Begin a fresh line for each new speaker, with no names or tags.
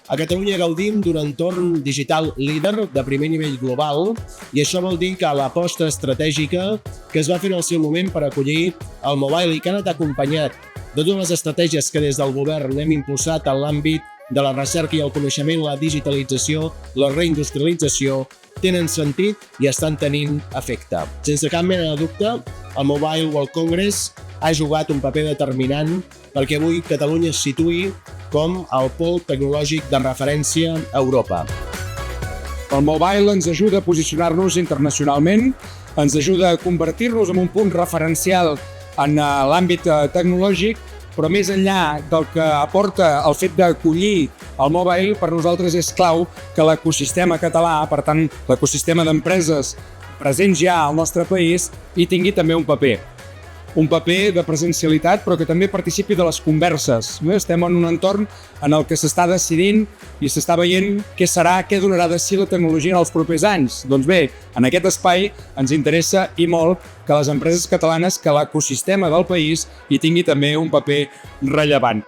A Catalunya gaudim d'un entorn digital líder de primer nivell global i això vol dir que l'aposta estratègica que es va fer en el seu moment per acollir el mobile i que ha anat acompanyat de totes les estratègies que des del govern hem impulsat en l'àmbit de la recerca i el coneixement, la digitalització, la reindustrialització, tenen sentit i estan tenint efecte. Sense cap mena de dubte, el Mobile World Congress ha jugat un paper determinant perquè avui Catalunya es situï com el pol tecnològic de referència a Europa.
El mobile ens ajuda a posicionar-nos internacionalment, ens ajuda a convertir-nos en un punt referencial en l'àmbit tecnològic, però més enllà del que aporta el fet d'acollir el mobile, per nosaltres és clau que l'ecosistema català, per tant l'ecosistema d'empreses presents ja al nostre país, hi tingui també un paper. Un paper de presencialitat, però que també participi de les converses. Estem en un entorn en el que s'està decidint i s'està veient què serà, què donarà de si la tecnologia en els propers anys. Doncs bé, en aquest espai ens interessa i molt que les empreses catalanes, que l'ecosistema del país hi tingui també un paper rellevant.